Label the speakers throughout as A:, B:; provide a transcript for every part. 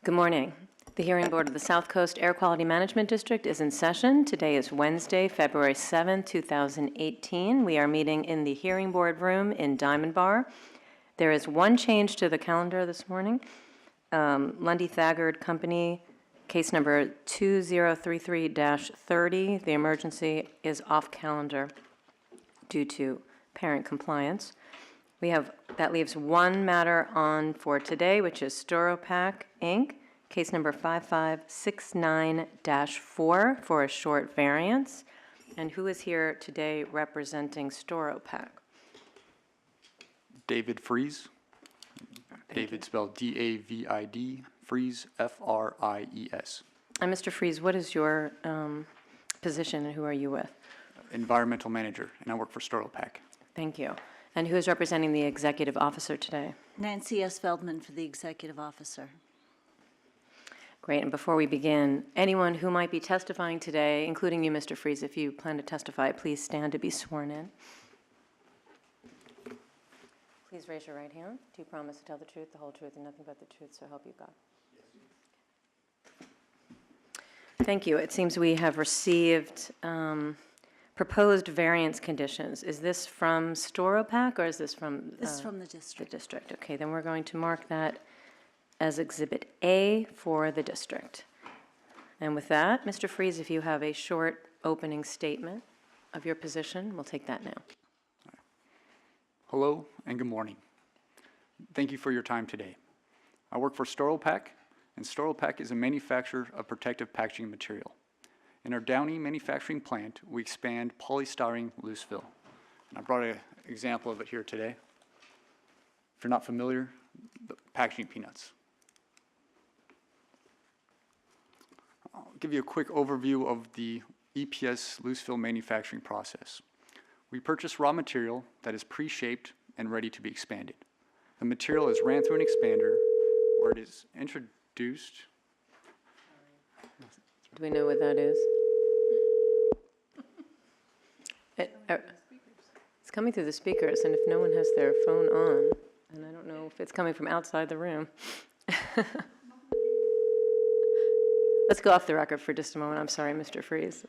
A: Good morning. The hearing board of the South Coast Air Quality Management District is in session. Today is Wednesday, February 7, 2018. We are meeting in the hearing board room in Diamond Bar. There is one change to the calendar this morning. Lundy Thagard Company, case number 2033-30. The emergency is off calendar due to parent compliance. That leaves one matter on for today, which is Storopak, Inc., case number 5569-4 for a short variance. And who is here today representing Storopak?
B: David Fries. David spelled D-A-V-I-D, Fries, F-R-I-E-S.
A: And Mr. Fries, what is your position and who are you with?
B: Environmental manager, and I work for Storopak.
A: Thank you. And who is representing the executive officer today?
C: Nancy S. Feldman for the executive officer.
A: Great. And before we begin, anyone who might be testifying today, including you, Mr. Fries, if you plan to testify, please stand to be sworn in. Please raise your right hand. Do you promise to tell the truth, the whole truth, and nothing but the truth, so help you God? Yes. Thank you. It seems we have received proposed variance conditions. Is this from Storopak or is this from?
C: This is from the district.
A: The district. Okay, then we're going to mark that as Exhibit A for the district. And with that, Mr. Fries, if you have a short opening statement of your position, we'll take that now.
B: Hello and good morning. Thank you for your time today. I work for Storopak, and Storopak is a manufacturer of protective packaging material. In our Downey manufacturing plant, we expand polystyrene loose fill. And I brought an example of it here today. If you're not familiar, the packaging peanuts. I'll give you a quick overview of the EPS loose fill manufacturing process. We purchase raw material that is pre-shaped and ready to be expanded. The material is ran through an expander where it is introduced.
A: Do we know what that is? It's coming through the speakers, and if no one has their phone on, and I don't know if it's coming from outside the room. Let's go off the record for just a moment. I'm sorry, Mr. Fries.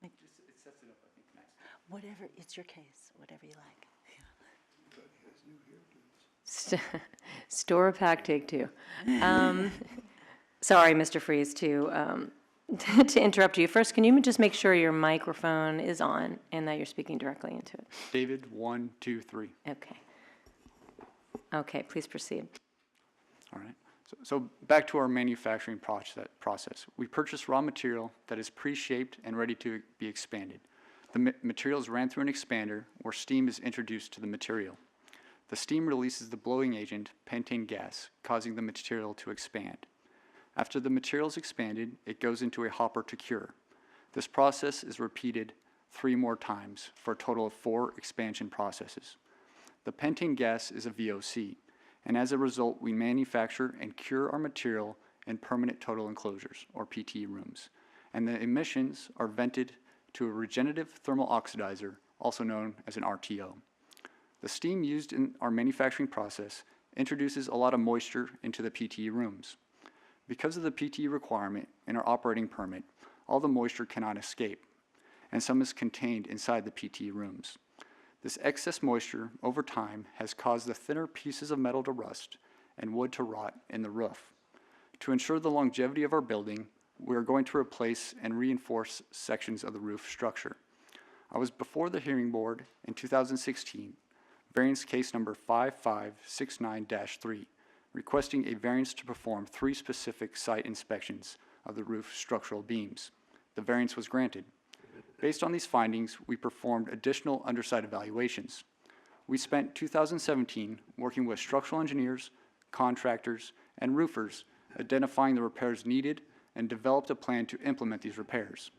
B: It sets it up, I think, nice.
C: Whatever, it's your case, whatever you like.
A: Storopak, take two. Sorry, Mr. Fries, to interrupt you. First, can you just make sure your microphone is on and that you're speaking directly into it?
B: David, 1, 2, 3.
A: Okay. Okay, please proceed.
B: All right. So back to our manufacturing process. We purchase raw material that is pre-shaped and ready to be expanded. The material is ran through an expander where steam is introduced to the material. The steam releases the blowing agent, pentane gas, causing the material to expand. After the material is expanded, it goes into a hopper to cure. This process is repeated 3 more times for a total of 4 expansion processes. The pentane gas is a VOC, and as a result, we manufacture and cure our material in permanent total enclosures, or PT rooms, and the emissions are vented to a regenerative thermal oxidizer, also known as an RTO. The steam used in our manufacturing process introduces a lot of moisture into the PT rooms. Because of the PT requirement in our operating permit, all the moisture cannot escape, and some is contained inside the PT rooms. This excess moisture, over time, has caused the thinner pieces of metal to rust and wood to rot in the roof. To ensure the longevity of our building, we are going to replace and reinforce sections of the roof structure. I was before the hearing board in 2016, variance case number 5569-3, requesting a variance to perform 3 specific site inspections of the roof structural beams. The variance was granted. Based on these findings, we performed additional underside evaluations. We spent 2017 working with structural engineers, contractors, and roofers, identifying the repairs needed and developed a plan to implement these repairs.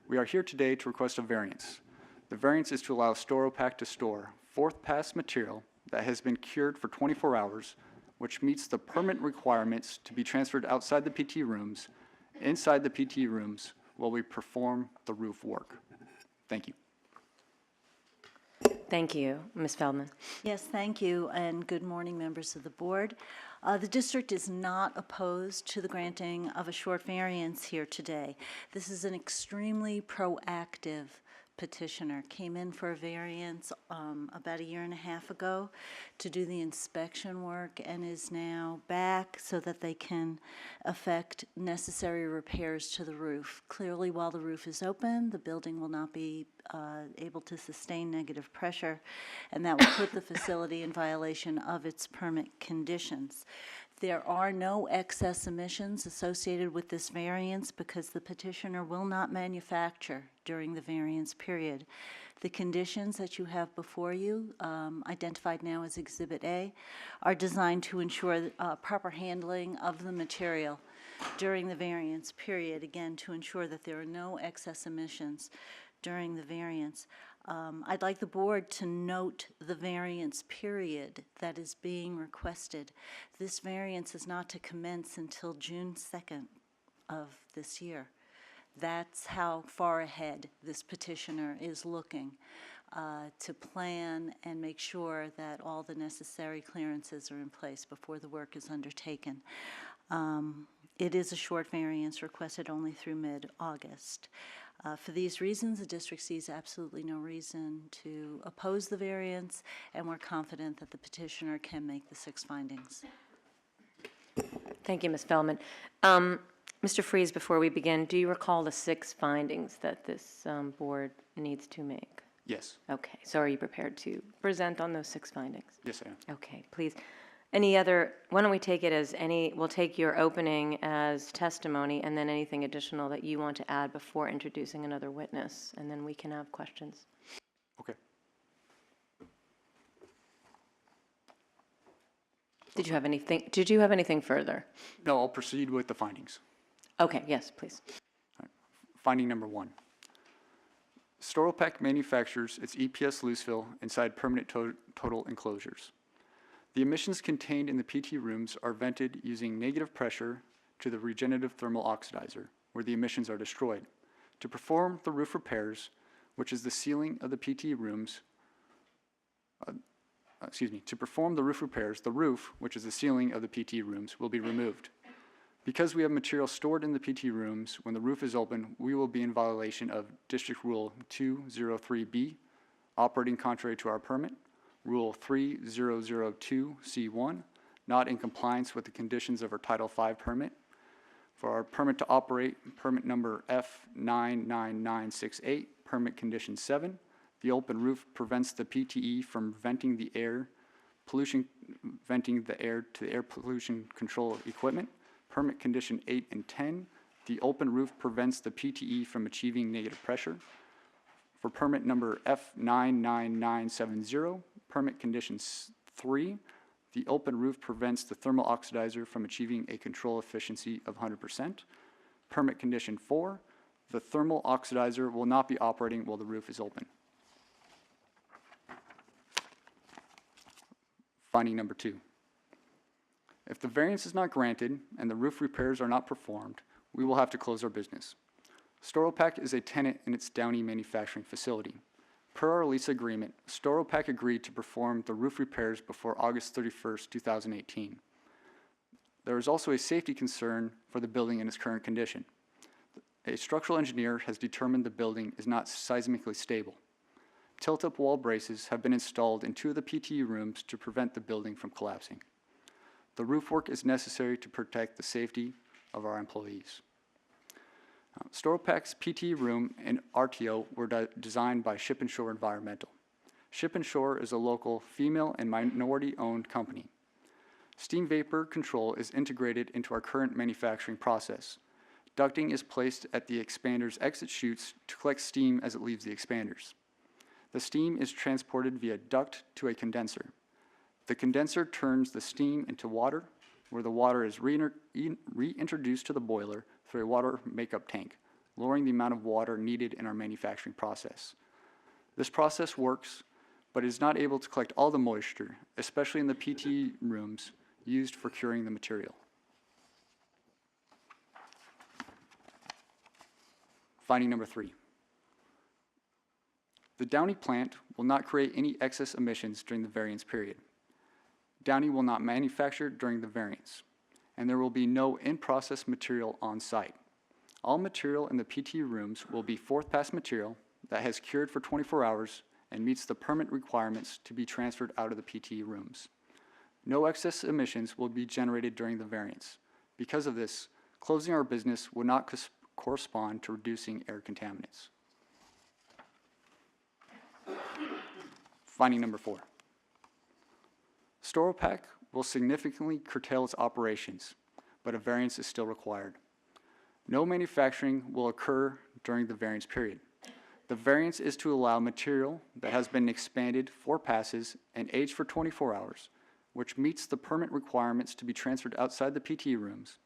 B: We are here today to request a variance. The variance is to allow STOROPAC to store 4th pass material that has been cured for 24 hours, which meets the permit requirements to be transferred outside the PT rooms, inside the PT rooms, while we perform the roof work. Thank you.
A: Thank you. Ms. Feldman.
C: Yes, thank you, and good morning, members of the board. The district is not opposed to the granting of a short variance here today. This is an extremely proactive petitioner. Came in for a variance about 1.5 years ago to do the inspection work and is now back so that they can effect necessary repairs to the roof. Clearly, while the roof is open, the building will not be able to sustain negative pressure, and that will put the facility in violation of its permit conditions. There are no excess emissions associated with this variance because the petitioner will not manufacture during the variance period. The conditions that you have before you, identified now as Exhibit A, are designed to ensure proper handling of the material during the variance period, again, to ensure that there are no excess emissions during the variance. I'd like the board to note the variance period that is being requested. This variance is not to commence until June 2nd of this year. That's how far ahead this petitioner is looking to plan and make sure that all the necessary clearances are in place before the work is undertaken. It is a short variance requested only through mid-August. For these reasons, the district sees absolutely no reason to oppose the variance, and we're confident that the petitioner can make the 6 findings.
A: Thank you, Ms. Feldman. Mr. Freeze, before we begin, do you recall the 6 findings that this board needs to make?
B: Yes.
A: Okay, so are you prepared to present on those 6 findings?
B: Yes, I am.
A: Okay, please. Any other, why don't we take it as we'll take your opening as testimony and then anything additional that you want to add before introducing another witness, and then we can have questions.
B: Okay.
A: Did you have anything further?
B: No, I'll proceed with the findings.
A: Okay, yes, please.
B: Finding number 1. STOROPAC manufactures its EPS loose fill inside permanent total enclosures. The emissions contained in the PT rooms are vented using negative pressure to the regenerative thermal oxidizer, where the emissions are destroyed. To perform the roof repairs, which is the ceiling of the PT rooms, to perform the roof repairs, the roof, which is the ceiling of the PT rooms, will be removed. Because we have material stored in the PT rooms, when the roof is open, we will be in violation of District Rule 203B, operating contrary to our permit, Rule 3002C1, not in compliance with the conditions of our Title V permit. For our permit to operate, permit number F99968, permit condition 7, the open roof prevents the PTE from venting the air to the air pollution control equipment. Permit condition 8 and 10, the open roof prevents the PTE from achieving negative pressure. For permit number F99970, permit condition 3, the open roof prevents the thermal oxidizer from achieving a control efficiency of 100%. Permit condition 4, The thermal oxidizer will not be operating while the roof is open. Finding number 2. If the variance is not granted and the roof repairs are not performed, we will have to close our business. Storopac is a tenant in its Downey manufacturing facility. Per our lease agreement, Storopac agreed to perform the roof repairs before August 31st, 2018. There is also a safety concern for the building in its current condition. A structural engineer has determined the building is not seismically stable. Tilt-up wall braces have been installed in 2 of the PTE rooms to prevent the building from collapsing. The roof work is necessary to protect the safety of our employees. Storopac's PTE room and RTO were designed by Ship and Shore Environmental. Ship and Shore is a local female and minority-owned company. Steam vapor control is integrated into our current manufacturing process. Ducting is placed at the expander's exit chutes to collect steam as it leaves the expanders. The steam is transported via duct to a condenser. The condenser turns the steam into water, where the water is reintroduced to the boiler through a water makeup tank, lowering the amount of water needed in our manufacturing process. This process works, but is not able to collect all the moisture, especially in the PTE rooms used for curing the material. Finding number 3. The Downey plant will not create any excess emissions during the variance period. Downey will not manufacture during the variance, and there will be no in-process material on site. All material in the PTE rooms will be fourth-pass material that has cured for 24 hours and meets the permit requirements to be transferred out of the PTE rooms. No excess emissions will be generated during the variance. Because of this, closing our business would not correspond to reducing air contaminants. Finding number 4. Storopac will significantly curtail its operations, but a variance is still required. No manufacturing will occur during the variance period. The variance is to allow material that has been expanded 4 passes and aged for 24 hours, which meets the permit requirements to be transferred outside the PTE rooms,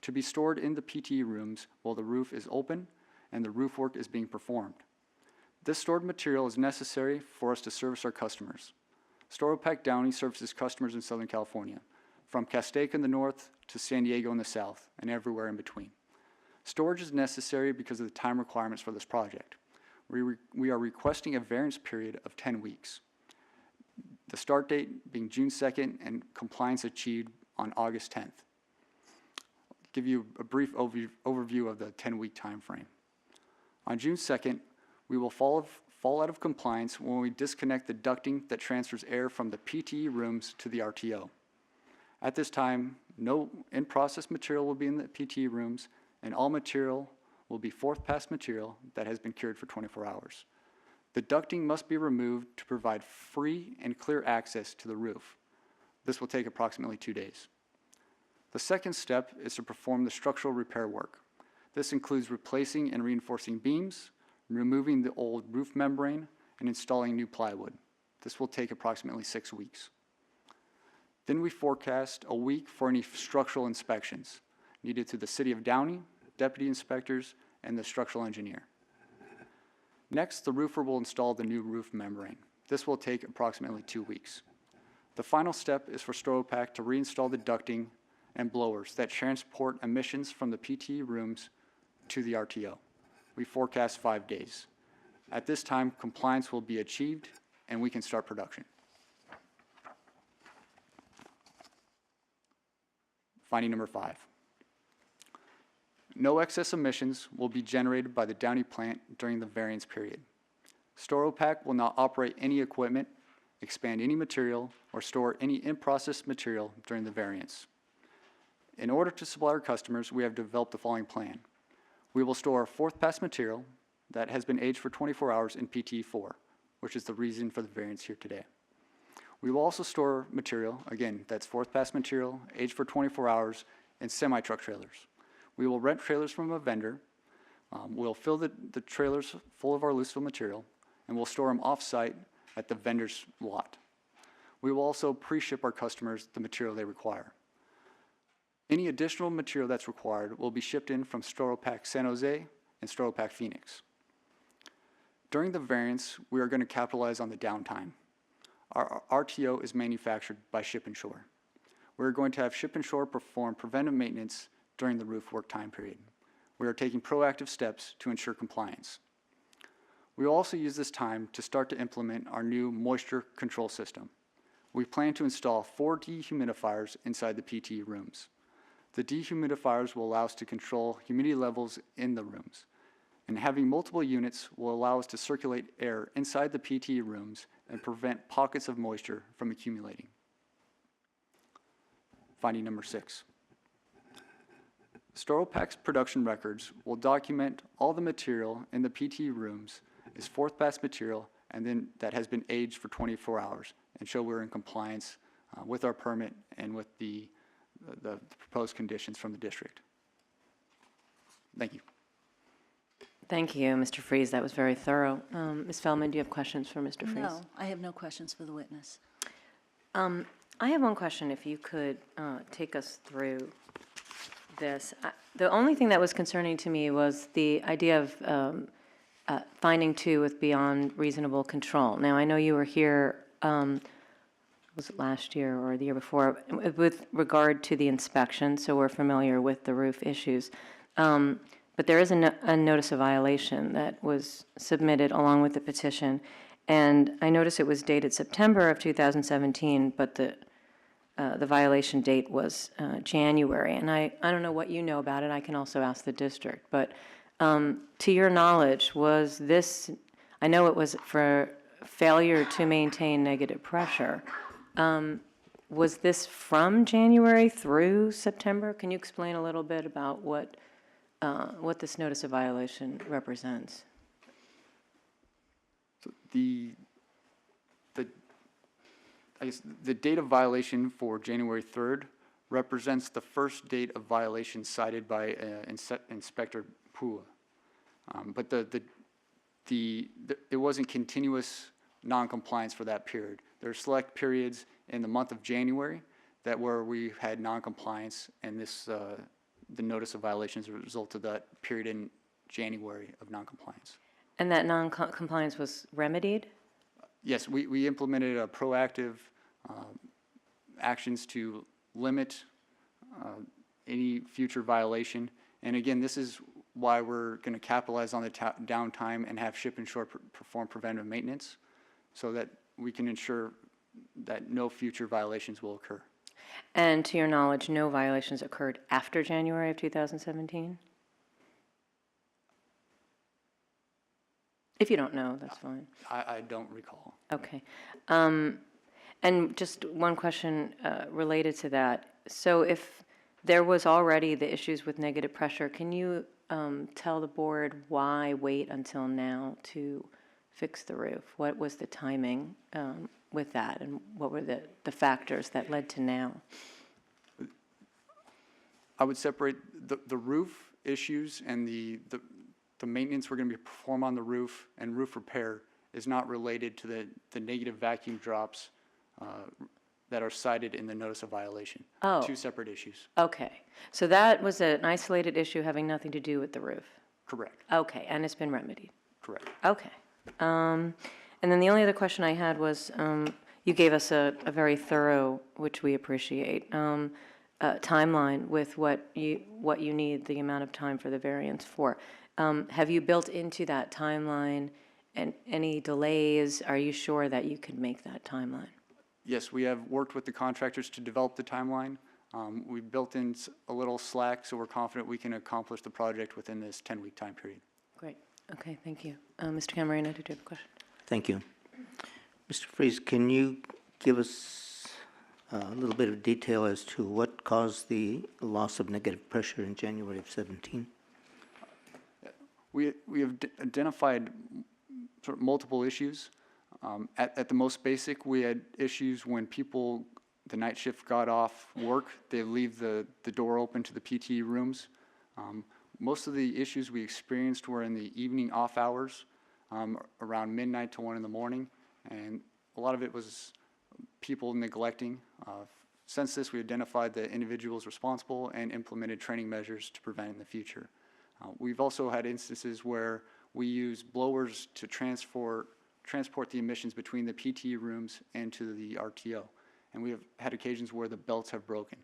B: to be stored in the PTE rooms while the roof is open and the roof work is being performed. This stored material is necessary for us to service our customers. Storopac Downey services customers in Southern California, from Castaic in the north to San Diego in the south, and everywhere in between. Storage is necessary because of the time requirements for this project. We are requesting a variance period of 10 weeks. The start date being June 2nd and compliance achieved on August 10th. I'll give you a brief overview of the 10-week time frame. On June 2nd, we will fall out of compliance when we disconnect the ducting that transfers air from the PTE rooms to the RTO. At this time, no in-process material will be in the PTE rooms, and all material will be fourth-pass material that has been cured for 24 hours. The ducting must be removed to provide free and clear access to the roof. This will take approximately 2 days. The second step is to perform the structural repair work. This includes replacing and reinforcing beams, removing the old roof membrane, and installing new plywood. This will take approximately 6 weeks. Then we forecast a week for any structural inspections needed to the City of Downey, deputy inspectors, and the structural engineer. Next, the roofer will install the new roof membrane. This will take approximately 2 weeks. The final step is for Storopac to reinstall the ducting and blowers that transport emissions from the PTE rooms to the RTO. We forecast 5 days. At this time, compliance will be achieved and we can start production. Finding number 5. No excess emissions will be generated by the Downey plant during the variance period. Storopac will not operate any equipment, expand any material, or store any in-process material during the variance. In order to supply our customers, we have developed the following plan. We will store fourth-pass material that has been aged for 24 hours in PTE4, which is the reason for the variance here today. We will also store material, again, that's fourth-pass material, aged for 24 hours, in semi-truck trailers. We will rent trailers from a vendor. We'll fill the trailers full of our loose fill material, and we'll store them off-site at the vendor's lot. We will also pre-ship our customers the material they require. Any additional material that's required will be shipped in from Storopac San Jose and STROPAC Phoenix. During the variance, we are going to capitalize on the downtime. Our RTO is manufactured by Ship and Shore. We're going to have Ship and Shore perform preventive maintenance during the roof work time period. We are taking proactive steps to ensure compliance. We will also use this time to start to implement our new moisture control system. We plan to install 4 dehumidifiers inside the PTE rooms. The dehumidifiers will allow us to control humidity levels in the rooms, and having multiple units will allow us to circulate air inside the PTE rooms and prevent pockets of moisture from accumulating. Finding number 6. STROPAC's production records will document all the material in the PTE rooms is fourth pass material and then that has been aged for 24 hours and show we're in compliance with our permit and with the proposed conditions from the district. Thank you.
A: Thank you, Mr. Freeze. That was very thorough. Ms. Feldman, do you have questions for Mr. Freeze?
C: No, I have no questions for the witness.
A: I have one question, if you could take us through this. The only thing that was concerning to me was the idea of finding 2 with beyond reasonable control. Now, I know you were here, was it last year or the year before, with regard to the inspection, so we're familiar with the roof issues. But there is a notice of violation that was submitted along with the petition, and I noticed it was dated September of 2017, but the violation date was January, and I don't know what you know about it. I can also ask the district, but to your knowledge, was this, I know it was for failure to maintain negative pressure, was this from January through September? Can you explain a little bit about what this notice of violation represents?
B: So I guess the date of violation for January 3rd represents the first date of violation cited by Inspector Pua. But it wasn't continuous noncompliance for that period. There are select periods in the month of January where we had noncompliance, and this the notice of violation is a result of that period in January of noncompliance.
A: And that noncompliance was remedied?
B: Yes, we implemented a proactive actions to limit any future violation. And again, this is why we're going to capitalize on the downtime and have Ship and Shore perform preventive maintenance so that we can ensure that no future violations will occur.
A: And to your knowledge, no violations occurred after January of 2017? If you don't know, that's fine.
B: I don't recall.
A: Okay. And just one question related to that. So if there was already the issues with negative pressure, can you tell the board why wait until now to fix the roof? What was the timing with that, and what were the factors that led to now?
B: I would separate the roof issues and the maintenance we're going to be perform on the roof and roof repair is not related to the negative vacuum drops that are cited in the notice of violation.
A: Oh.
B: 2 separate issues.
A: Okay. So that was an isolated issue having nothing to do with the roof?
B: Correct.
A: Okay, and it's been remedied?
B: Correct.
A: Okay. And then the only other question I had was, you gave us a very thorough, which we appreciate, timeline with what you need the amount of time for the variance for. Have you built into that timeline and any delays? Are you sure that you can make that timeline?
B: Yes, we have worked with the contractors to develop the timeline. We built in a little slack, so we're confident we can accomplish the project within this 10-week time period.
A: Great. Okay, thank you. Mr. Camarino, did you have a question?
D: Thank you. Mr. Freeze, can you give us a little bit of detail as to what caused the loss of negative pressure in January of 17?
B: We have identified sort of multiple issues. At the most basic, we had issues when people, the night shift got off work, they leave the door open to the PTE rooms. Most of the issues we experienced were in the evening off hours, around midnight to 1 in the morning, and a lot of it was people neglecting. Since this, we identified the individuals responsible and implemented training measures to prevent in the future. We've also had instances where we use blowers to transport the emissions between the PTE rooms and to the RTO. And we have had occasions where the belts have broken.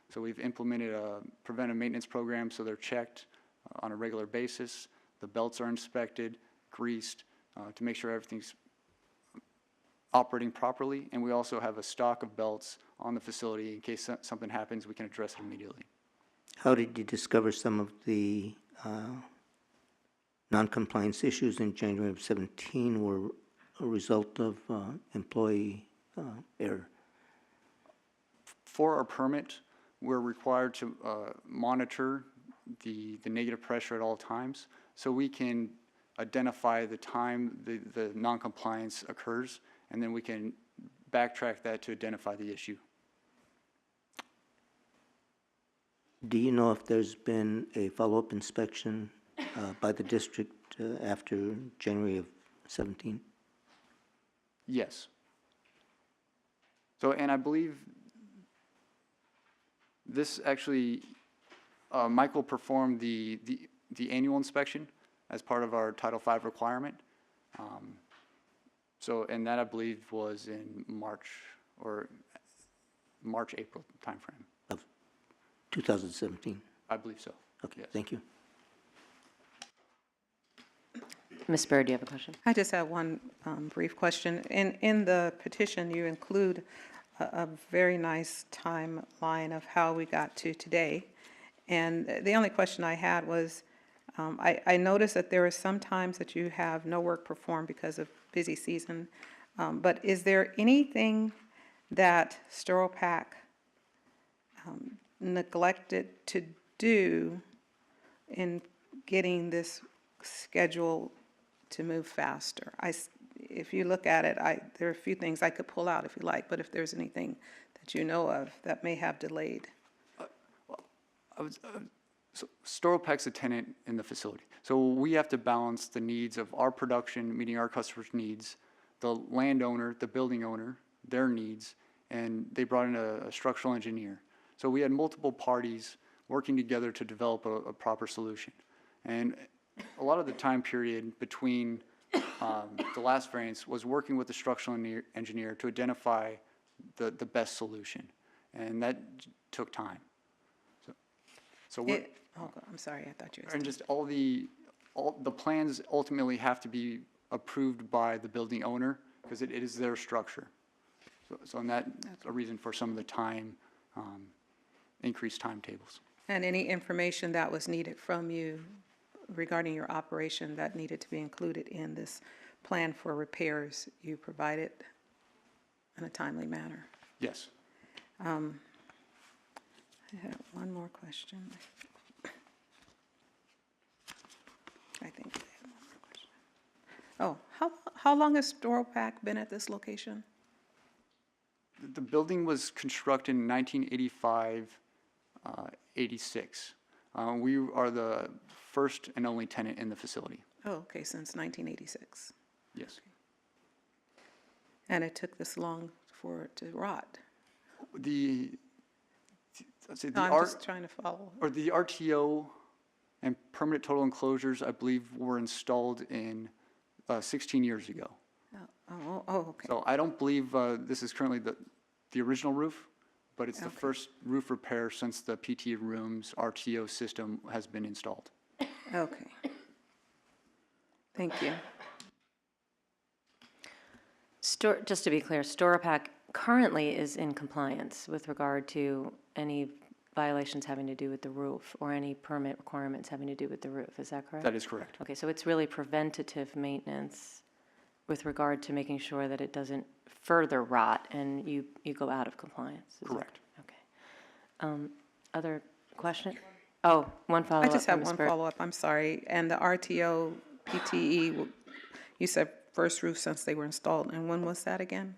B: So we've implemented a preventive maintenance program, so they're checked on a regular basis. The belts are inspected, greased, to make sure everything's operating properly. And we also have a stock of belts on the facility in case something happens, we can address it immediately.
D: How did you discover some of the non-compliance issues in January of 17 were a result of employee error?
B: For our permit, we're required to monitor the negative pressure at all times, so we can identify the time the non-compliance occurs, and then we can backtrack that to identify the issue.
D: Do you know if there's been a follow-up inspection by the district after January of 17?
B: Yes. So, and I believe this actually, Michael performed the annual inspection as part of our Title V requirement. So, and that I believe was in March, April timeframe.
D: Of 2017?
B: I believe so.
D: Okay,
B: Yes.
D: thank you.
A: Ms. Byrd, do you have a question?
E: I just have one brief question. In the petition, you include a very nice timeline of how we got to today. And the only question I had was, I noticed that there are some times that you have no work performed because of busy season. But is there anything that SterilPac neglected to do in getting this schedule to move faster? If you look at it, there are a few things I could pull out if you like, but if there's anything that you know of that may have delayed.
B: So SterilPac's a tenant in the facility. So we have to balance the needs of our production, meeting our customers' needs, the landowner, the building owner, their needs, and they brought in a structural engineer. So we had multiple parties working together to develop a proper solution. And a lot of the time period between the last variance was working with the structural engineer to identify the best solution. And that took time. So we're,
E: I'm sorry, I thought you were.
B: and just all the plans ultimately have to be approved by the building owner because it is their structure. So and that's a reason for some of the increased timetables.
E: And any information that was needed from you regarding your operation that needed to be included in this plan for repairs, you provided in a timely manner?
B: Yes.
E: I have one more question. I think I have one more question. Oh, how long has SterilPac been at this location?
B: The building was constructed in 1985, 86. We are the first and only tenant in the facility.
E: Oh, okay, since 1986.
B: Yes.
E: And it took this long for it to rot?
B: Let's say
E: No, I'm just trying to follow.
B: or the RTO and permanent total enclosures, I believe, were installed in 16 years ago.
E: Oh, okay.
B: So I don't believe this is currently the original roof, but it's the
E: Okay.
B: first roof repair since the PT rooms RTO system has been installed.
E: Okay. Thank you.
A: Just to be clear, SterilPac currently is in compliance with regard to any violations having to do with the roof or any permit requirements having to do with the roof. Is that correct?
B: That is correct.
A: Okay, so it's really preventative maintenance with regard to making sure that it doesn't further rot and you go out of compliance. Is that-
B: Correct.
A: Okay. Other question? Oh, one
E: I
A: follow-up.
E: just have
A: from Ms.
E: one
A: Byrd.
E: follow-up, I'm sorry. And the RTO PTE, you said first roof since they were installed, and when was that again?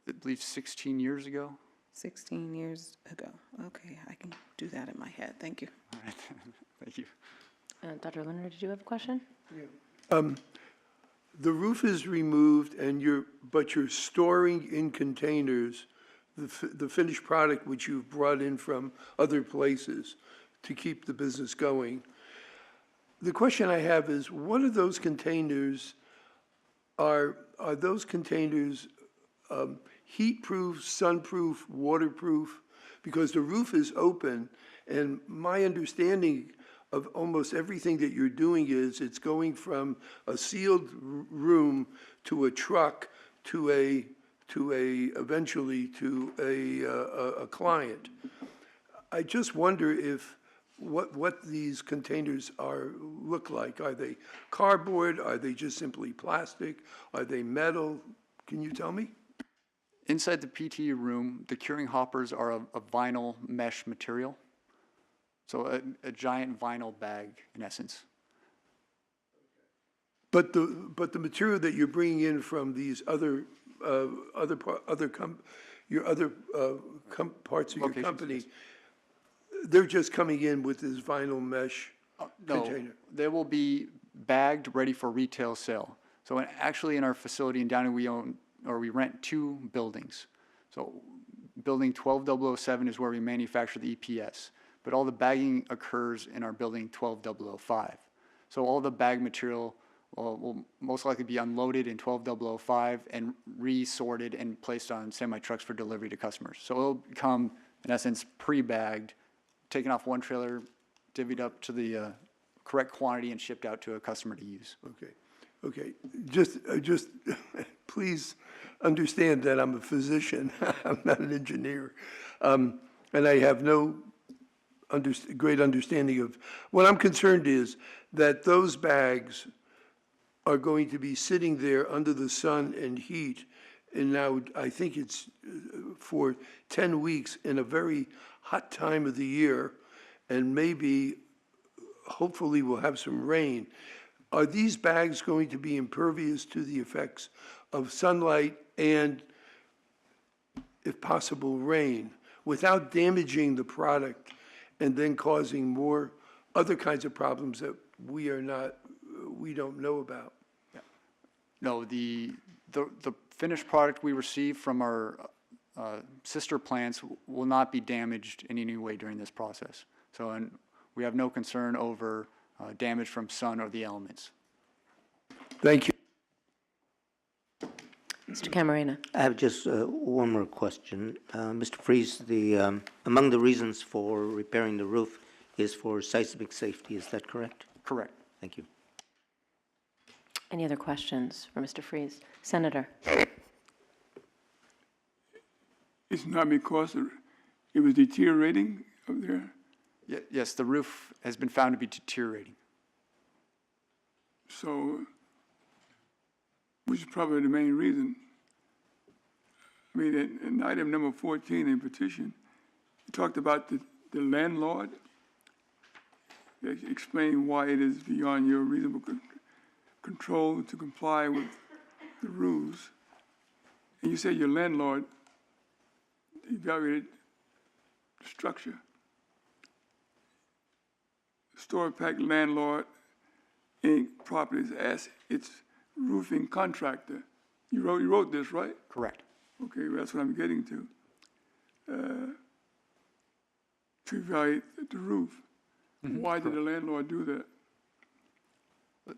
B: I believe 16 years ago.
E: 16 years ago. Okay, I can do that in my head, thank you.
B: All right. Thank you.
A: Dr. Leonard, did you have a question?
F: The roof is removed but you're storing in containers the finished product which you've brought in from other places to keep the business going. The question I have is, what are those containers, are those containers heat-proof, sun-proof, waterproof? Because the roof is open, and my understanding of almost everything that you're doing is it's going from a sealed room to a truck eventually to a client. I just wonder if, what these containers look like. Are they cardboard? Are they just simply plastic? Are they metal? Can you tell me?
B: Inside the PT room, the curing hoppers are a vinyl mesh material. So a giant vinyl bag, in essence.
F: But the material that you're bringing in from these other parts of your
B: Locations,
F: company,
B: yes.
F: they're just coming in with this vinyl mesh container?
B: No, they will be bagged, ready for retail sale. So actually in our facility in Downey, we rent 2 buildings. So building 12007 is where we manufacture the EPS, but all the bagging occurs in our building 12005. So all the bag material will most likely be unloaded in 12005 and resorted and placed on semi-trucks for delivery to customers. So it'll become, in essence, pre-bagged, taken off one trailer, divvied up to the correct quantity and shipped out to a customer to use.
F: Okay. Just please understand that I'm a physician. I'm not an engineer. And I have no great understanding of, what I'm concerned is that those bags are going to be sitting there under the sun and heat, and now I think it's for 10 weeks in a very hot time of the year, and maybe, hopefully we'll have some rain. Are these bags going to be impervious to the effects of sunlight and, if possible, rain, without damaging the product and then causing more other kinds of problems that we don't know about?
B: No, the finished product we receive from our sister plants will not be damaged in any way during this process. So, and we have no concern over damage from sun or the elements.
F: Thank you.
A: Mr. Camarena.
D: I have just one more question. Mr. Freeze, among the reasons for repairing the roof is for seismic safety, is that correct?
B: Correct.
D: Thank you.
A: Any other questions for Mr. Freeze? Senator.
G: It's not because it was deteriorating up there?
B: Yes, the roof has been found to be deteriorating.
G: So, which is probably the main reason. I mean, in item number 14 in petition, you talked about the landlord. Explain why it is beyond your reasonable control to comply with the rules. And you say your landlord evaluated the structure. Storepack landlord Inc. Properties as its roofing contractor. You wrote this, right?
B: Correct.
G: Okay, well, that's what I'm getting to. To evaluate the roof. Mm-hmm. Why did the landlord do that?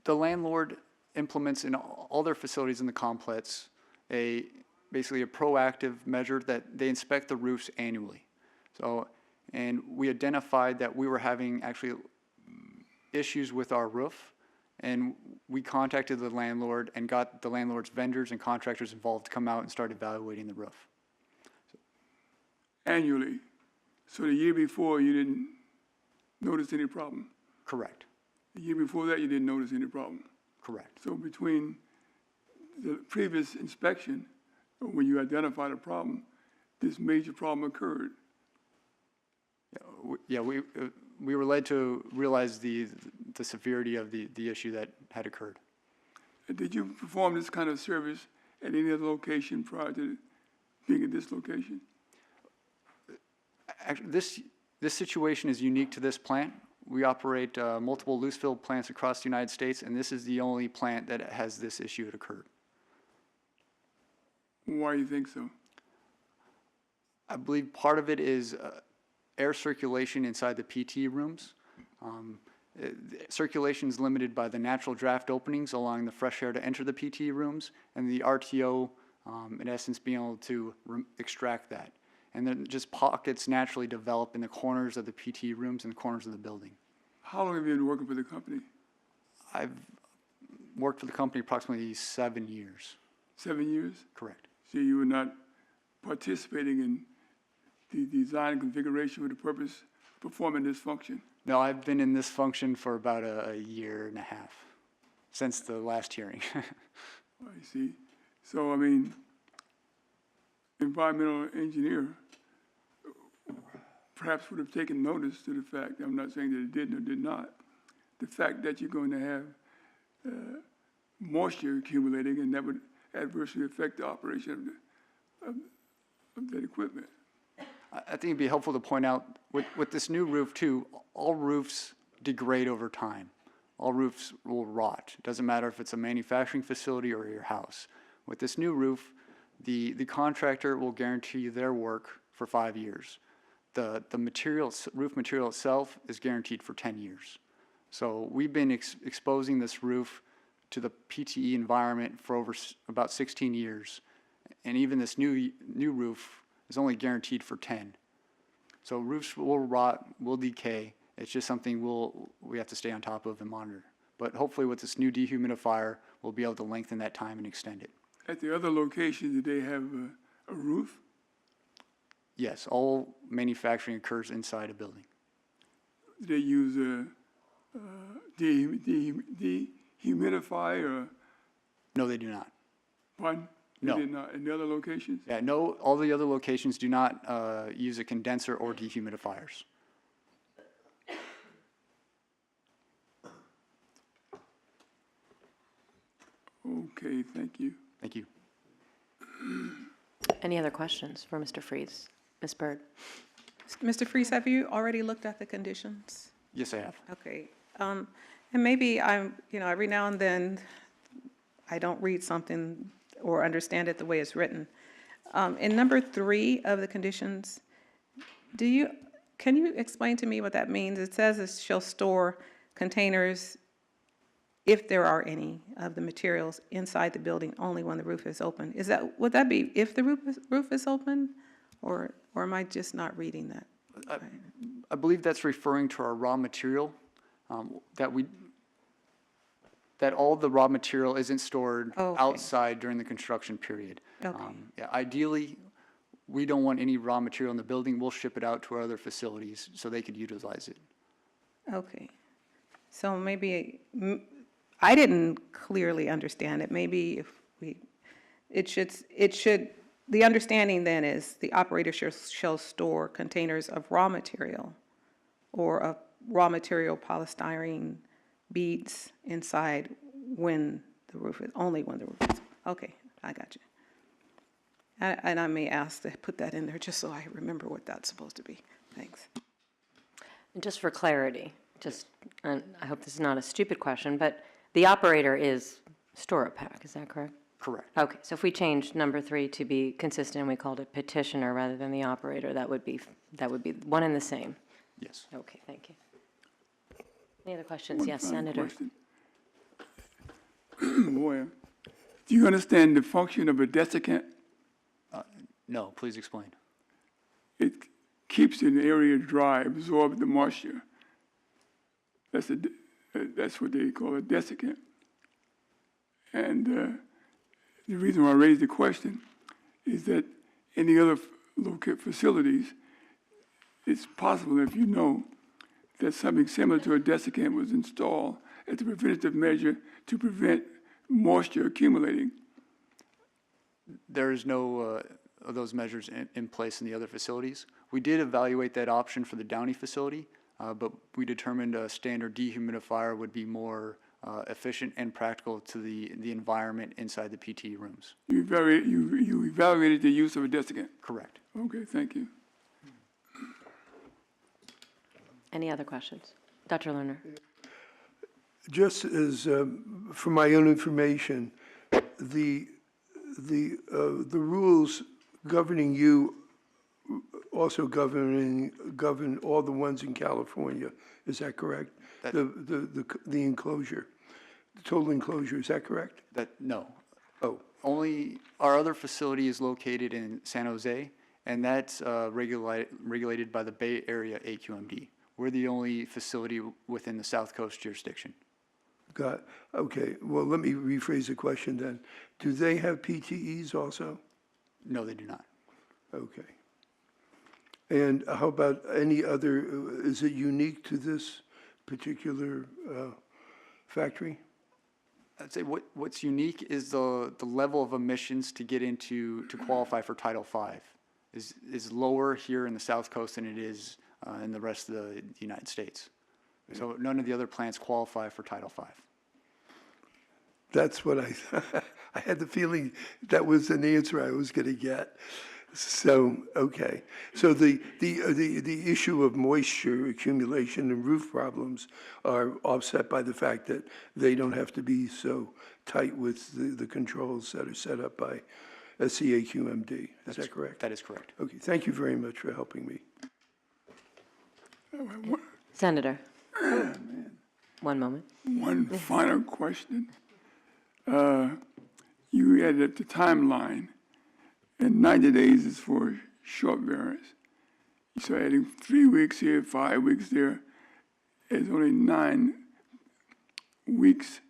B: The landlord implements in all their facilities in the complex basically a proactive measure that they inspect the roofs annually. So, and we identified that we were having actually issues with our roof, and we contacted the landlord and got the landlord's vendors and contractors involved to come out and start evaluating the roof.
G: Annually? So the year before you didn't notice any problem?
B: Correct.
G: The year before that you didn't notice any problem?
B: Correct.
G: So between the previous inspection, when you identified a problem, this major problem occurred?
B: We were led to realize the severity of the issue that had occurred.
G: Did you perform this kind of service at any other location prior to being at this location?
B: Actually, this situation is unique to this plant. We operate multiple loose-filled plants across the United States, and this is the only plant that has this issue that occurred.
G: Why do you think so?
B: I believe part of it is air circulation inside the PT rooms. Circulation is limited by the natural draft openings, allowing the fresh air to enter the PTE rooms, and the RTO, in essence, being able to extract that. And then just pockets naturally develop in the corners of the PTE rooms and the corners of the building.
G: How long have you been working for the company?
B: I've worked for the company approximately 7 years.
G: 7 years?
B: Correct.
G: So you were not participating in the design and configuration with the purpose of performing this function?
B: No, I've been in this function for about a year and a half, since the last hearing.
G: I see. So, I mean, environmental engineer perhaps would have taken notice to the fact, I'm not saying that it did or did not, the fact that you're going to have moisture accumulating, and that would adversely affect the operation of that equipment.
B: I think it'd be helpful to point out, with this new roof too, all roofs degrade over time. All roofs will rot. It doesn't matter if it's a manufacturing facility or your house. With this new roof, the contractor will guarantee their work for 5 years. The roof material itself is guaranteed for 10 years. So we've been exposing this roof to the PTE environment for over about 16 years. And even this new roof is only guaranteed for 10. So roofs will rot, will decay. It's just something we have to stay on top of and monitor. But hopefully with this new dehumidifier, we'll be able to lengthen that time and extend it.
G: At the other locations, did they have a roof?
B: Yes, all manufacturing occurs inside a building.
G: Did they use a dehumidifier or,
B: No, they do not.
G: pardon?
B: No.
G: They did not, in the other locations?
B: Yeah, no, all the other locations do not use a condenser or dehumidifiers.
G: Okay, thank you.
B: Thank you.
A: Any other questions for Mr. Freeze? Ms. Byrd?
E: Mr. Freeze, have you already looked at the conditions?
B: Yes, I have.
E: Okay. And maybe every now and then, I don't read something or understand it the way it's written. In number 3 of the conditions, can you explain to me what that means? It says it shall store containers, if there are any, of the materials inside the building only when the roof is open. Would that be if the roof is open, or am I just not reading that?
B: I believe that's referring to our raw material, that all the raw material isn't stored
E: Okay.
B: outside during the construction period.
E: Okay.
B: Yeah, ideally, we don't want any raw material in the building. We'll ship it out to our other facilities so they could utilize it.
E: Okay. So maybe, I didn't clearly understand it. Maybe if the understanding then is the operator shall store containers of raw material or of raw material polystyrene beads inside only when the roof is, okay, I got you. And I may ask to put that in there just so I remember what that's supposed to be. Thanks.
A: And just for clarity, and I hope this is not a stupid question, but the operator is Storapac, is that correct?
B: Correct.
A: Okay, so if we changed number 3 to be consistent and we called it petitioner rather than the operator, that would be one and the same.
B: Yes.
A: Okay, thank you. Any other questions? Yes,
G: One final
A: Senator.
G: question. Boy, do you understand the function of a desiccant?
B: No, please explain.
G: It keeps an area dry, absorbs the moisture. That's what they call a desiccant. And the reason why I raised the question is that in the other facilities, it's possible, if you know, that something similar to a desiccant was installed as a preventative measure to prevent moisture accumulating.
B: There is no of those measures in place in the other facilities. We did evaluate that option for the Downey facility, but we determined a standard dehumidifier would be more efficient and practical to the environment inside the PTE rooms.
G: You evaluated the use of a desiccant?
B: Correct.
G: Okay, thank you.
A: Any other questions? Dr. Lerner?
F: Just as, for my own information, the rules governing you also govern all the ones in California, is that correct?
B: That-
F: the enclosure, the total enclosure, is that correct?
B: No.
F: Oh,
B: Only, our other facility is located in San Jose, and that's regulated by the Bay Area AQMD. We're the only facility within the South Coast jurisdiction.
F: okay. Well, let me rephrase the question then. Do they have PTEs also?
B: No, they do not.
F: Okay. And how about any other, is it unique to this particular factory?
B: I'd say what's unique is the level of emissions to get into, to qualify for Title V is lower here in the South Coast than it is in the rest of the United States. So none of the other plants qualify for Title V.
F: That's what I had the feeling that was an answer I was going to get. So, okay. So the issue of moisture accumulation and roof problems are offset by the fact that they don't have to be so tight with the controls that are set up by SCAQMD. Is that correct?
B: That is correct.
F: Okay, thank you very much for helping me.
A: Senator. One moment.
G: One final question. You added the timeline, and 90 days is for short variance. So adding 3 weeks here, 5 weeks there, is only 9 weeks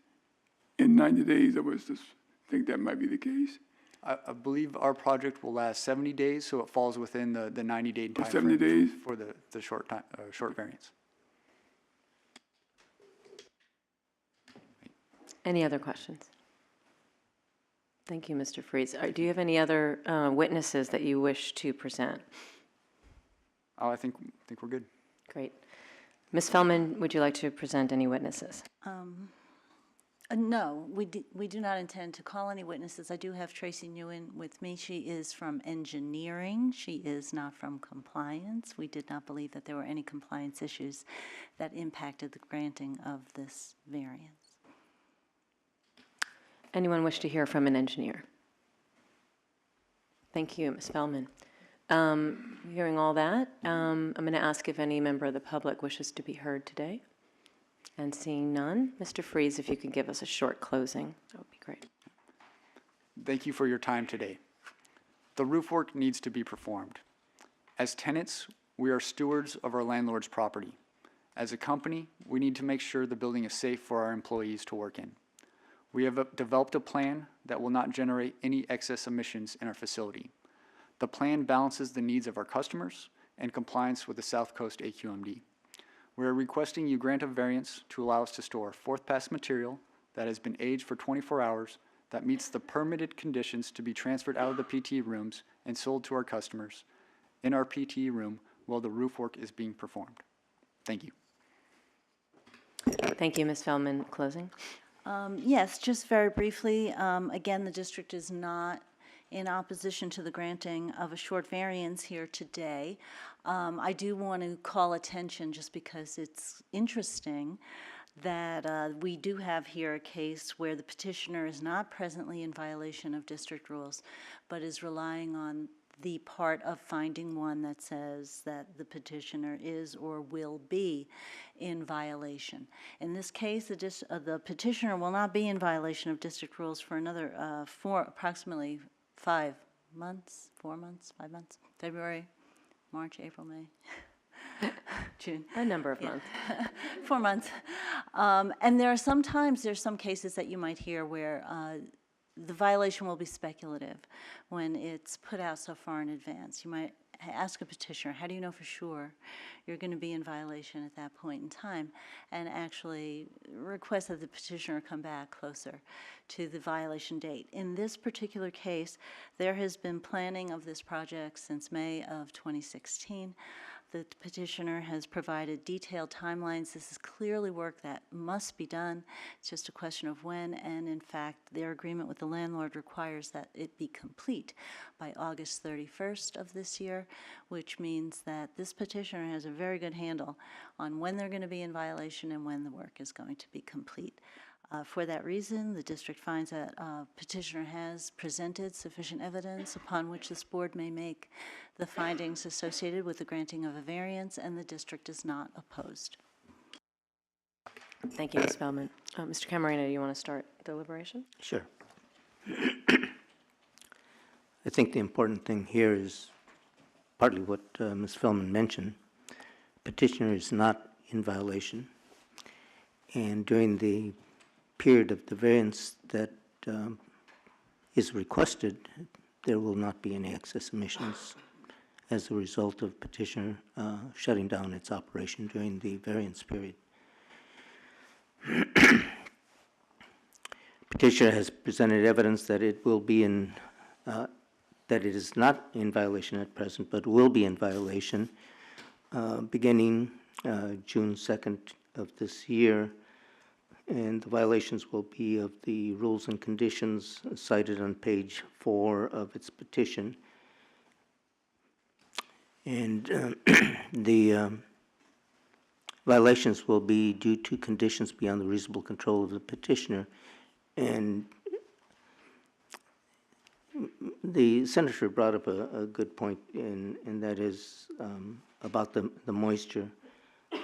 G: in 90 days. I was just think that might be the case.
B: I believe our project will last 70 days, so it falls within the 90-day time
G: 70
B: frame
G: days?
B: for the short variance.
A: Any other questions? Thank you, Mr. Freeze. Do you have any other witnesses that you wish to present?
B: Oh, I think we're good.
A: Great. Ms. Fellman, would you like to present any witnesses?
C: No, we do not intend to call any witnesses. I do have Tracy Nguyen with me. She is from engineering. She is not from compliance. We did not believe that there were any compliance issues that impacted the granting of this variance.
A: Anyone wish to hear from an engineer? Thank you, Ms. Fellman. Hearing all that, I'm going to ask if any member of the public wishes to be heard today. And seeing none, Mr. Freeze, if you could give us a short closing, that would be great.
B: Thank you for your time today. The roof work needs to be performed. As tenants, we are stewards of our landlord's property. As a company, we need to make sure the building is safe for our employees to work in. We have developed a plan that will not generate any excess emissions in our facility. The plan balances the needs of our customers and compliance with the South Coast AQMD. We are requesting you grant a variance to allow us to store fourth pass material that has been aged for 24 hours that meets the permitted conditions to be transferred out of the PT rooms and sold to our customers in our PT room while the roof work is being performed. Thank you.
A: Thank you, Ms. Fellman. Closing?
C: Yes, just very briefly, again, the district is not in opposition to the granting of a short variance here today. I do want to call attention, just because it's interesting, that we do have here a case where the petitioner is not presently in violation of district rules, but is relying on the part of finding one that says that the petitioner is or will be in violation. In this case, the petitioner will not be in violation of district rules for another approximately 5 months, 5 months, February, March, April, May, June.
A: A number of months.
C: 4 months. And there's some cases that you might hear where the violation will be speculative when it's put out so far in advance. You might ask a petitioner, how do you know for sure you're going to be in violation at that point in time, and actually request that the petitioner come back closer to the violation date. In this particular case, there has been planning of this project since May of 2016. The petitioner has provided detailed timelines. This is clearly work that must be done. It's just a question of when, and in fact, their agreement with the landlord requires that it be complete by August 31st of this year, which means that this petitioner has a very good handle on when they're going to be in violation and when the work is going to be complete. For that reason, the district finds that petitioner has presented sufficient evidence upon which this board may make the findings associated with the granting of a variance, and the district is not opposed.
A: Thank you, Ms. Feldman. Mr. Camarena, do you want to start deliberation?
D: Sure. I think the important thing here is partly what Ms. Feldman mentioned. Petitioner is not in violation, and during the period of the variance that is requested, there will not be any excess emissions as a result of petitioner shutting down its operation during the variance period. Petitioner has presented evidence that it will be in, that it is not in violation at present, but will be in violation beginning June 2nd of this year. And the violations will be of the rules and conditions cited on page 4 of its petition. And the violations will be due to conditions beyond the reasonable control of the petitioner. And the senator brought up a good point, and that is about the moisture.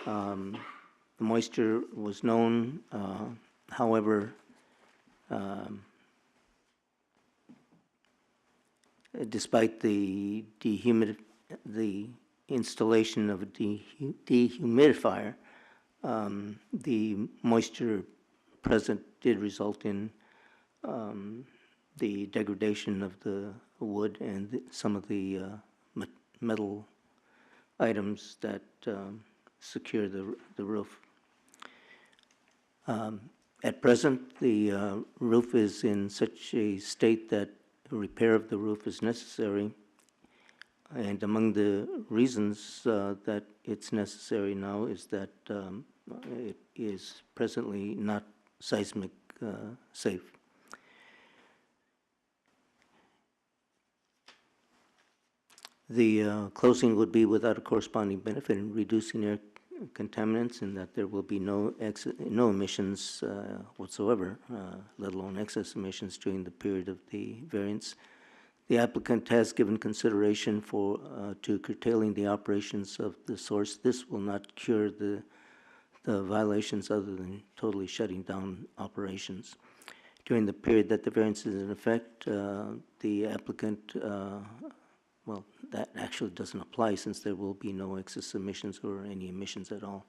D: The moisture was known, however, despite the installation of a dehumidifier, the moisture present did result in the degradation of the wood and some of the metal items that secure the roof. At present, the roof is in such a state that a repair of the roof is necessary. And among the reasons that it's necessary now is that it is presently not seismic safe. The closing would be without a corresponding benefit in reducing air contaminants, in that there will be no emissions whatsoever, let alone excess emissions during the period of the variance. The applicant has given consideration to curtailing the operations of the source. This will not cure the violations other than totally shutting down operations. During the period that the variance is in effect, the applicant, well, that actually doesn't apply since there will be no excess emissions or any emissions at all.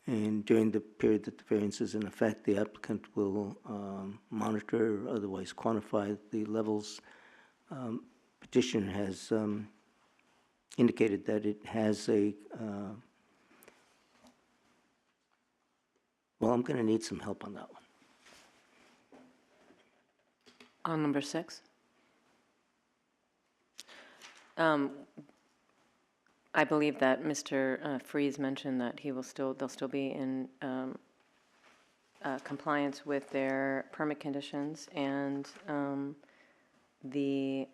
D: And during the period that the variance is in effect, the applicant will monitor or otherwise quantify the levels. Petitioner has indicated that it has a, well, I'm going to need some help on that one.
A: On number 6? I believe that Mr. Freeze mentioned that they'll still be in compliance with their permit conditions and the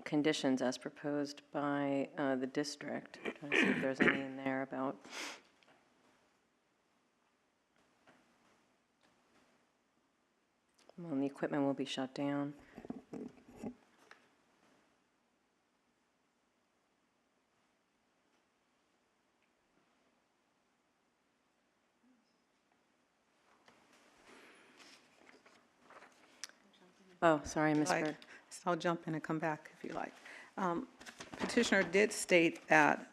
A: conditions as proposed by the district. I'm trying to see if there's any in there about. Well, the equipment will be shut down. Oh, sorry, Ms. Bird.
E: So I'll jump in and come back if you like. Petitioner did state that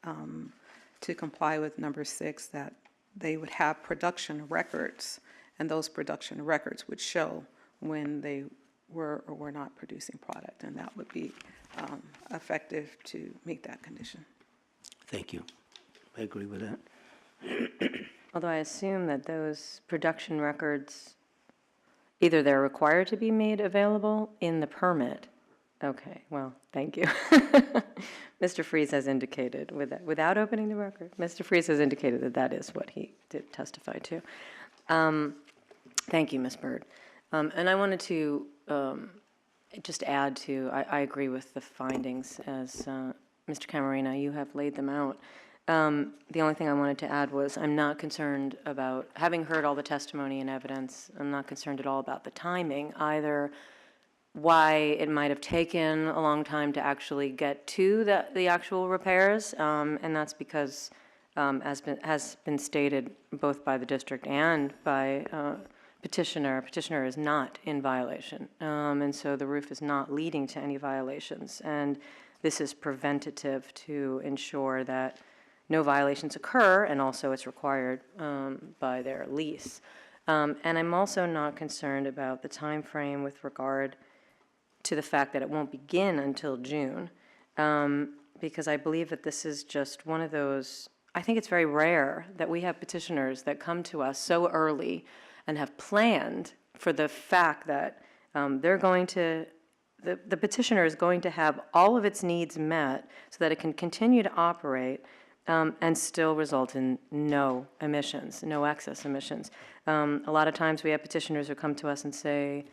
E: to comply with number 6, that they would have production records, and those production records would show when they were or were not producing product, and that would be effective to meet that condition.
D: Thank you. I agree with that.
A: Although I assume that those production records, either they're required to be made available in the permit. Okay, well, thank you. Mr. Freeze has indicated, without opening the record, Mr. Freeze has indicated that that is what he did testify to. Thank you, Ms. Bird. And I wanted to just add to, I agree with the findings as Mr. Camarena, you have laid them out. The only thing I wanted to add was I'm not concerned about, having heard all the testimony and evidence, I'm not concerned at all about the timing, either why it might have taken a long time to actually get to the actual repairs, and that's because has been stated both by the district and by petitioner. Petitioner is not in violation, and so the roof is not leading to any violations. And this is preventative to ensure that no violations occur, and also it's required by their lease. And I'm also not concerned about the time frame with regard to the fact that it won't begin until June, because I believe that this is just one of those, I think it's very rare that we have petitioners that come to us so early and have planned for the fact that they're going to, the petitioner is going to have all of its needs met so that it can continue to operate and still result in no emissions, no excess emissions. A lot of times we have petitioners who come to us and say,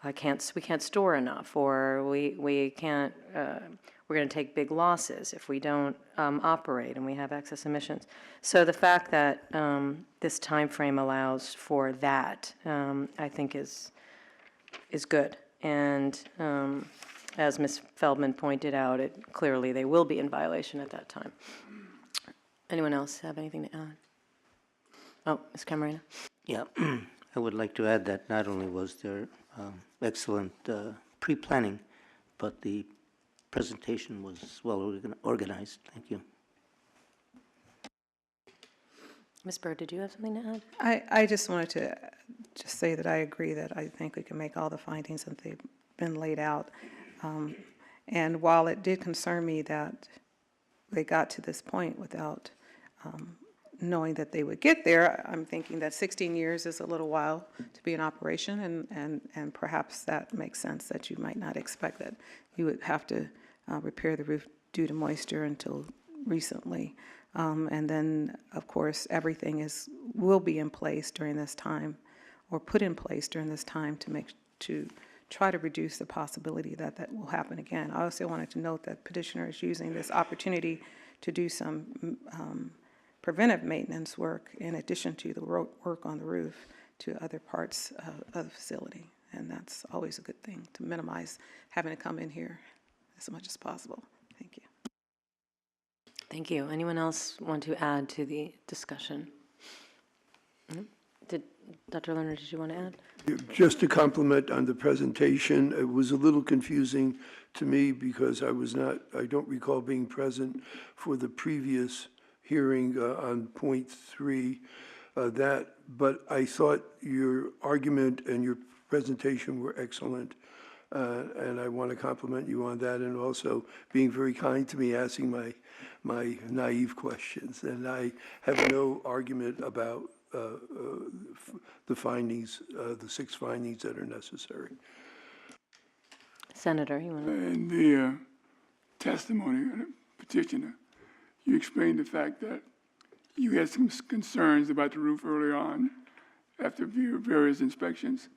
A: we can't store enough, or we can't, we're going to take big losses if we don't operate and we have excess emissions. So the fact that this time frame allows for that, I think is good. And as Ms. Feldman pointed out, clearly they will be in violation at that time. Anyone else have anything to add? Oh, Ms. Camarena.
D: Yeah, I would like to add that not only was there excellent pre-planning, but the presentation was well organized. Thank you.
A: Ms. Bird, did you have something to add?
E: I just wanted to just say that I agree that I think we can make all the findings that they've been laid out. And while it did concern me that they got to this point without knowing that they would get there, I'm thinking that 16 years is a little while to be in operation, and perhaps that makes sense that you might not expect that you would have to repair the roof due to moisture until recently. And then, of course, everything will be in place during this time, or put in place during this time to try to reduce the possibility that that will happen again. I also wanted to note that petitioner is using this opportunity to do some preventive maintenance work in addition to the work on the roof to other parts of the facility. And that's always a good thing, to minimize having to come in here as much as possible. Thank you.
A: Thank you. Anyone else want to add to the discussion? Dr. Lerner, did you want to add?
F: Just to comment on the presentation, it was a little confusing to me because I don't recall being present for the previous hearing on point 3, but I thought your argument and your presentation were excellent. And I want to compliment you on that, and also being very kind to me, asking my naive questions. And I have no argument about the findings, the 6 findings that are necessary.
A: Senator, you want to?
G: In the testimony of the petitioner, you explained the fact that you had some concerns about the roof early on after various inspections,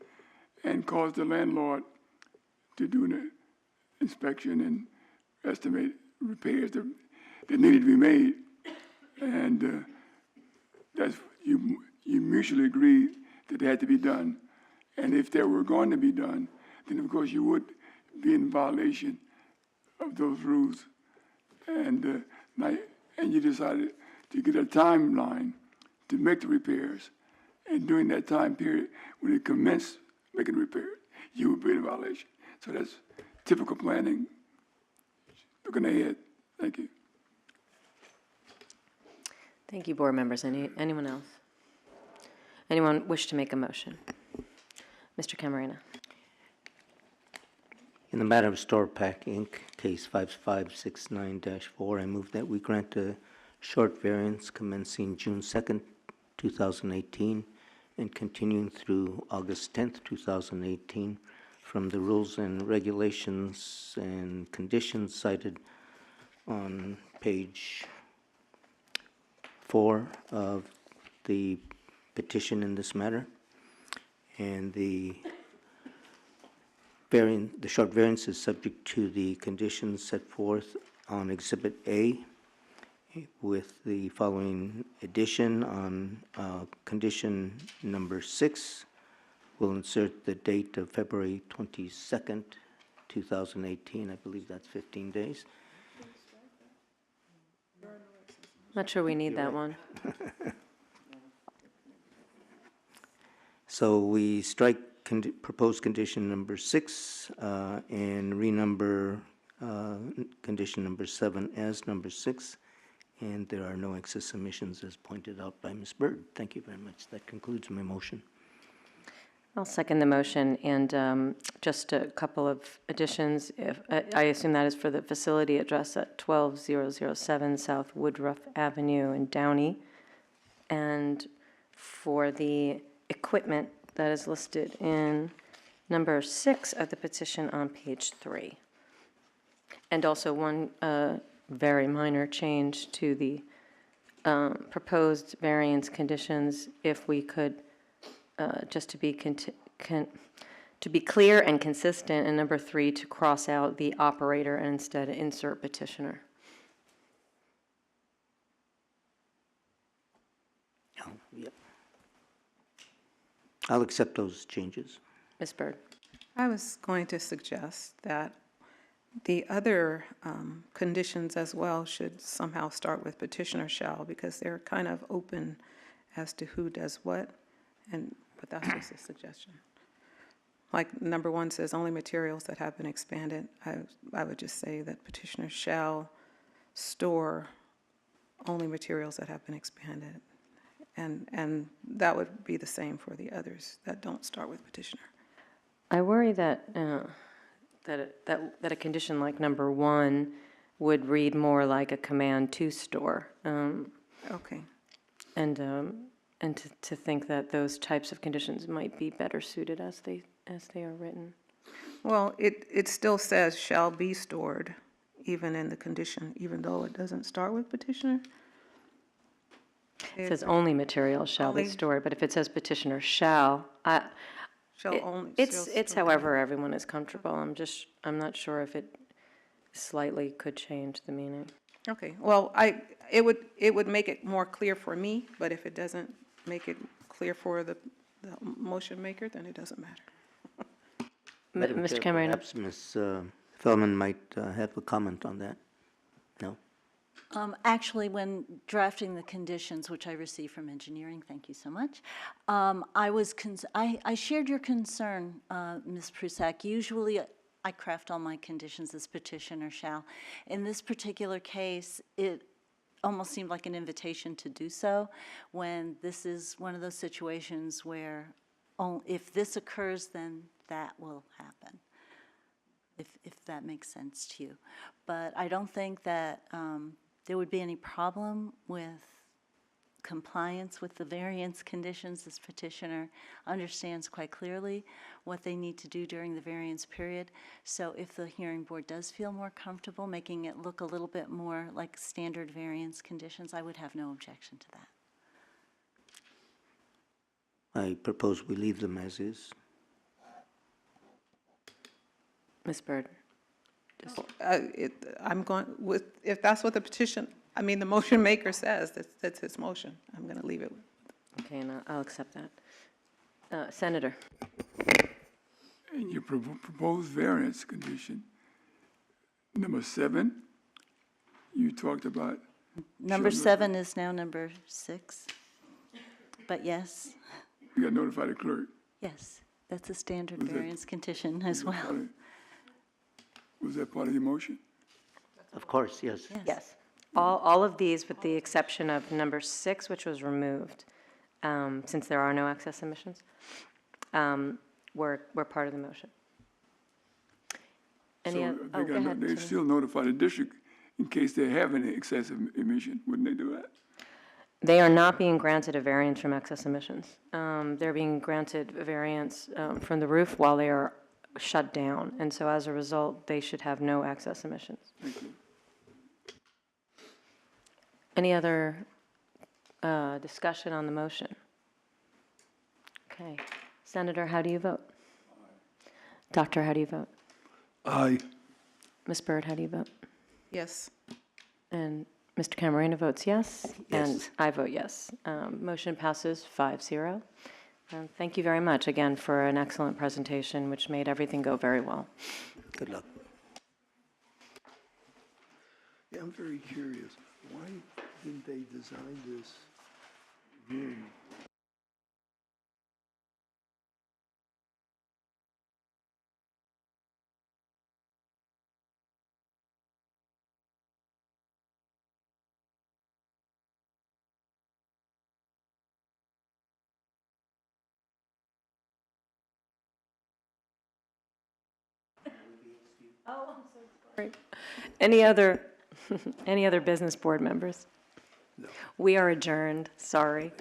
G: and caused the landlord to do an inspection and estimate repairs that needed to be made. And that's, you mutually agreed that they had to be done. And if they were going to be done, then of course you would be in violation of those rules. And you decided to get a timeline to make the repairs. And during that time period, when it commenced making repairs, you would be in violation. So that's typical planning. Looking ahead. Thank you.
A: Thank you, board members. Anyone else? Anyone wish to make a motion? Mr. Camarena.
D: In the matter of StorePack Inc., case 5569-4, I move that we grant a short variance commencing June 2nd, 2018, and continuing through August 10th, 2018, from the rules and regulations and conditions cited on page 4 of the petition in this matter. And the short variance is subject to the conditions set forth on Exhibit A, with the following addition on condition number 6. We'll insert the date of February 22nd, 2018. I believe that's 15 days.
A: Not sure we need that one.
D: So we strike proposed condition number 6 and renumber condition number 7 as number 6, and there are no excess emissions as pointed out by Ms. Byrd. Thank you very much. That concludes my motion.
A: I'll second the motion, and just a couple of additions. I assume that is for the facility address at 12007 South Woodruff Avenue in Downey, and for the equipment that is listed in number 6 of the petition on page 3. And also one very minor change to the proposed variance conditions, if we could, just to be clear and consistent, in number 3, to cross out the operator and instead insert petitioner.
D: Oh, yep. I'll accept those changes.
A: Ms. Byrd.
E: I was going to suggest that the other conditions as well should somehow start with petitioner shall, because they're kind of open as to who does what, but that's just a suggestion. Like number 1 says only materials that have been expanded. I would just say that petitioner shall store only materials that have been expanded. And that would be the same for the others that don't start with petitioner.
A: I worry that that a condition like number 1 would read more like a command to store.
E: Okay.
A: And to think that those types of conditions might be better suited as they are written.
E: Well, it still says shall be stored, even in the condition, even though it doesn't start with petitioner.
A: It says only materials shall be
E: Only-
A: stored, but if it says petitioner shall,
E: Shall only.
A: it's however everyone is comfortable. I'm not sure if it slightly could change the meaning.
E: Okay, well, it would make it more clear for me, but if it doesn't make it clear for the motion maker, then it doesn't matter.
D: Madam
A: Mr.
D: Chair,
A: Cameron?
D: perhaps Ms. Feldman might have a comment on that. No?
C: Actually, when drafting the conditions, which I received from engineering, thank you so much, I shared your concern, Ms. Prusak. Usually, I craft all my conditions as petitioner shall. In this particular case, it almost seemed like an invitation to do so, when this is one of those situations where if this occurs, then that will happen, if that makes sense to you. But I don't think that there would be any problem with compliance with the variance conditions. This petitioner understands quite clearly what they need to do during the variance period. So if the hearing board does feel more comfortable making it look a little bit more like standard variance conditions, I would have no objection to that.
D: I propose we leave them as is.
A: Ms. Byrd?
E: I'm going with, if that's what the motion maker says, that's his motion. I'm going to leave it.
A: Okay, and I'll accept that. Senator?
G: In your proposed variance condition, number 7, you talked about.
C: Number
G: shall
C: 7 is now number 6, but yes,
G: You got to notify the clerk.
C: yes, that's a standard
G: Was that-
C: variance condition as well.
G: Was that part of your motion?
D: Of course, yes.
A: Yes. All of these, with the exception of number 6, which was removed, since there are no excess emissions, were part of the motion. Go ahead.
G: They still notify the district in case they have any excessive emission, wouldn't they do that?
A: They are not being granted a variance from excess emissions. They're being granted a variance from the roof while they are shut down, and so as a result, they should have no excess emissions.
G: Thank you.
A: Any other discussion on the motion? Okay. Senator, how do you vote? Doctor, how do you vote?
F: Aye.
A: Ms. Byrd, how do you vote?
E: Yes.
A: And Mr. Camarena votes yes.
D: Yes.
A: And I vote yes. Motion passes 5-0. Thank you very much again for an excellent presentation, which made everything go very well.
D: Good luck.
F: Yeah, I'm very curious. Why didn't they design this room?
A: Any other, any other business, board members? No. We are adjourned, sorry.